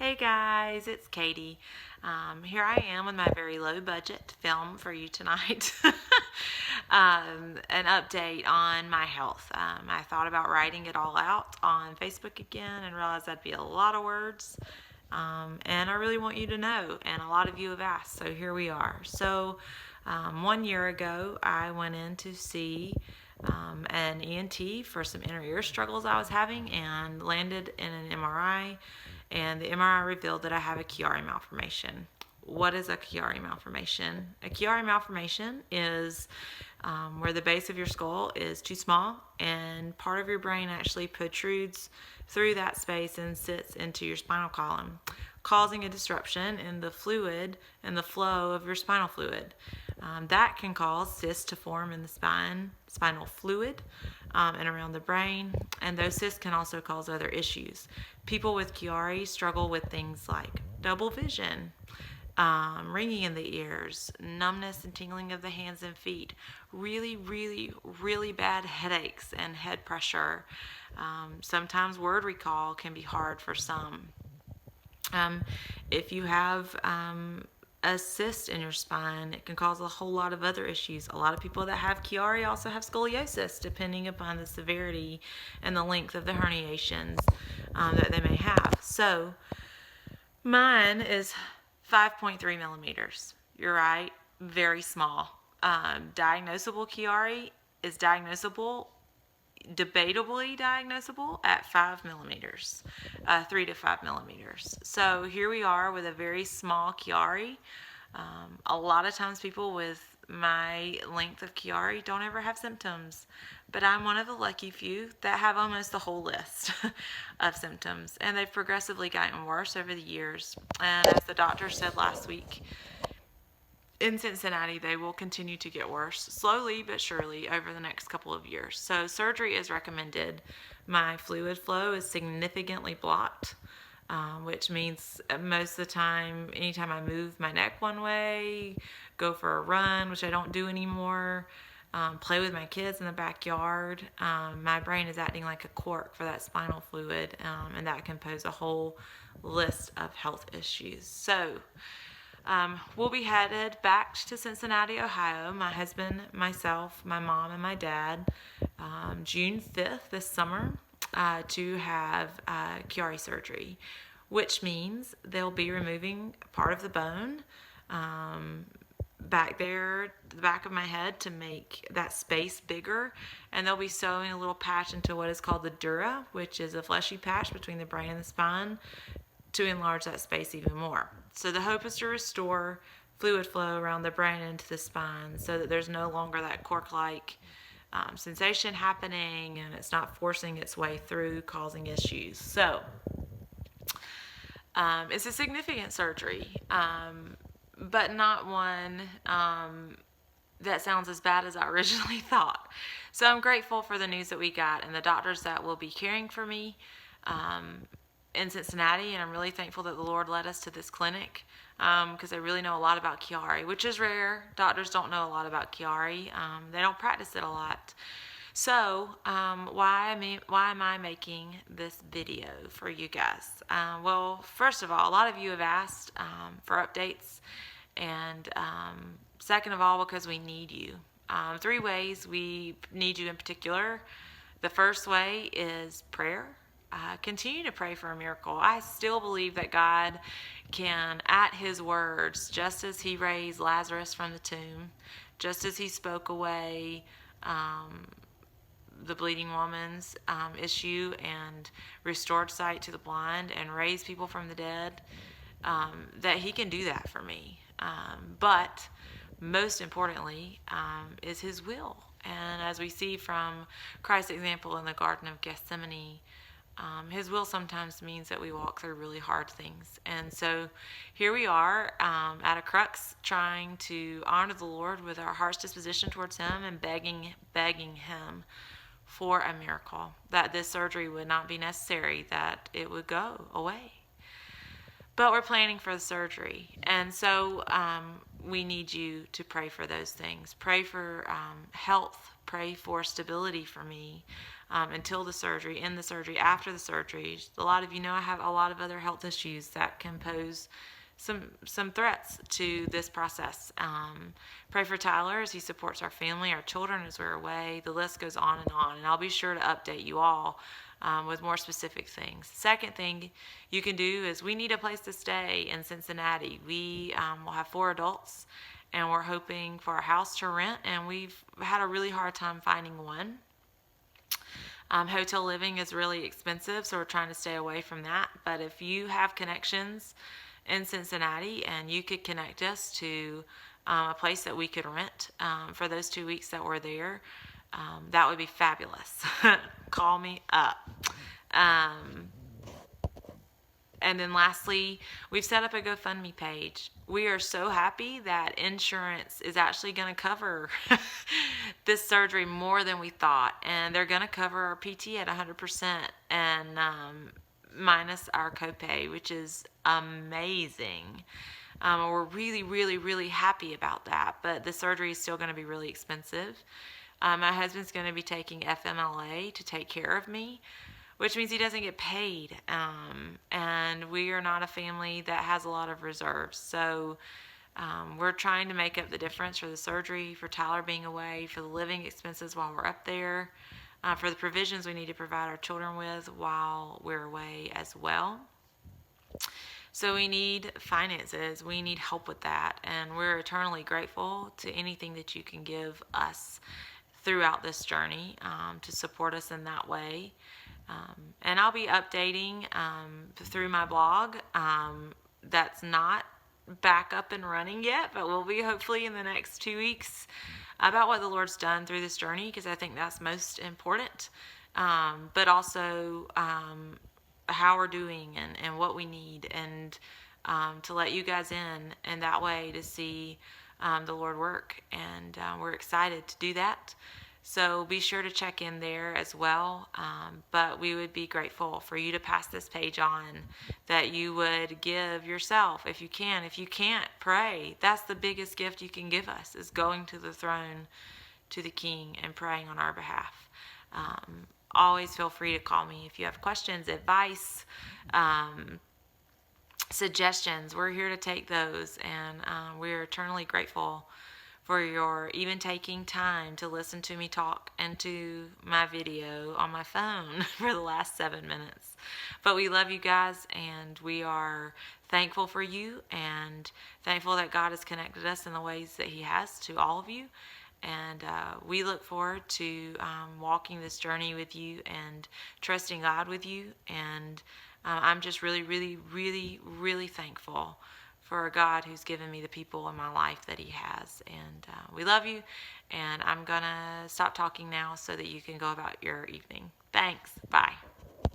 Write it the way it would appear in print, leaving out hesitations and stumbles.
Hey guys, it's Katie. Here I am with my very low budget film for you tonight. An update on my health. I thought about writing it all out on Facebook again and realized that'd be a lot of words. And I really want you to know, and a lot of you have asked, so here we are. So, 1 year ago, I went in to see an ENT for some inner ear struggles I was having and landed in an MRI. And the MRI revealed that I have a Chiari malformation. What is a Chiari malformation? A Chiari malformation is where the base of your skull is too small and part of your brain actually protrudes through that space and sits into your spinal column, causing a disruption in the fluid and the flow of your spinal fluid. That can cause cysts to form in the spinal fluid, and around the brain, and those cysts can also cause other issues. People with Chiari struggle with things like double vision, ringing in the ears, numbness and tingling of the hands and feet, really bad headaches and head pressure. Sometimes word recall can be hard for some. If you have a cyst in your spine, it can cause a whole lot of other issues. A lot of people that have Chiari also have scoliosis, depending upon the severity and the length of the herniations that they may have. So mine is 5.3 millimeters. You're right, very small. Diagnosable Chiari is debatably diagnosable at 5 millimeters, 3 to 5 millimeters. So here we are with a very small Chiari. A lot of times people with my length of Chiari don't ever have symptoms, but I'm one of the lucky few that have almost the whole list of symptoms, and they've progressively gotten worse over the years. And as the doctor said last week, in Cincinnati, they will continue to get worse, slowly but surely, over the next couple of years. So surgery is recommended. My fluid flow is significantly blocked, which means most of the time, anytime I move my neck one way, go for a run, which I don't do anymore, play with my kids in the backyard, my brain is acting like a cork for that spinal fluid, and that can pose a whole list of health issues. So we'll be headed back to Cincinnati, Ohio, my husband, myself, my mom, and my dad, June 5th this summer, to have Chiari surgery, which means they'll be removing part of the bone back there, the back of my head, to make that space bigger, and they'll be sewing a little patch into what is called the dura, which is a fleshy patch between the brain and the spine, to enlarge that space even more. So the hope is to restore fluid flow around the brain into the spine so that there's no longer that cork-like sensation happening, and it's not forcing its way through, causing issues. So it's a significant surgery, but not one that sounds as bad as I originally thought. So I'm grateful for the news that we got and the doctors that will be caring for me in Cincinnati, and I'm really thankful that the Lord led us to this clinic because they really know a lot about Chiari, which is rare. Doctors don't know a lot about Chiari. They don't practice it a lot. So why am I making this video for you guys? Well, first of all, a lot of you have asked for updates, and second of all, because we need you. 3 ways we need you in particular. The first way is prayer. Continue to pray for a miracle. I still believe that God can, at his words, just as he raised Lazarus from the tomb, just as he spoke away the bleeding woman's issue and restored sight to the blind and raised people from the dead, that he can do that for me. But most importantly is his will. And as we see from Christ's example in the Garden of Gethsemane, his will sometimes means that we walk through really hard things. And so here we are at a crux, trying to honor the Lord with our heart's disposition towards him and begging him for a miracle, that this surgery would not be necessary, that it would go away. But we're planning for the surgery. And so we need you to pray for those things. Pray for health. Pray for stability for me. until the surgery, in the surgery, after the surgery. A lot of you know I have a lot of other health issues that can pose some threats to this process. Pray for Tyler as he supports our family, our children as we're away. The list goes on, and I'll be sure to update you all with more specific things. Second thing you can do is we need a place to stay in Cincinnati. We will have 4 adults, and we're hoping for a house to rent, and we've had a really hard time finding one. Hotel living is really expensive, so we're trying to stay away from that. But if you have connections in Cincinnati and you could connect us to a place that we could rent for those 2 weeks that we're there, that would be fabulous. Call me up. And then lastly, we've set up a GoFundMe page. We are so happy that insurance is actually going to cover this surgery more than we thought. And they're going to cover our PT at 100% and minus our copay, which is amazing. We're really, really, really happy about that. But the surgery is still going to be really expensive. My husband's going to be taking FMLA to take care of me, which means he doesn't get paid. And we are not a family that has a lot of reserves. So we're trying to make up the difference for the surgery, for Tyler being away, for the living expenses while we're up there, for the provisions we need to provide our children with while we're away as well. So we need finances. We need help with that. And we're eternally grateful to anything that you can give us throughout this journey to support us in that way. And I'll be updating through my blog. That's not back up and running yet, but we'll be hopefully in the next 2 weeks about what the Lord's done through this journey, because I think that's most important. But also how we're doing and what we need, and to let you guys in that way to see the Lord work. And we're excited to do that. So be sure to check in there as well. But we would be grateful for you to pass this page on, that you would give yourself if you can. If you can't, pray. That's the biggest gift you can give us, is going to the throne, to the King, and praying on our behalf. Always feel free to call me if you have questions, advice, suggestions. We're here to take those, and we're eternally grateful for your even taking time to listen to me talk into my video on my phone for the last 7 minutes. But we love you guys, and we are thankful for you, and thankful that God has connected us in the ways that he has to all of you. And we look forward to walking this journey with you and trusting God with you. And I'm just really, really, really, really thankful for a God who's given me the people in my life that he has. And we love you. And I'm going to stop talking now so that you can go about your evening. Thanks. Bye.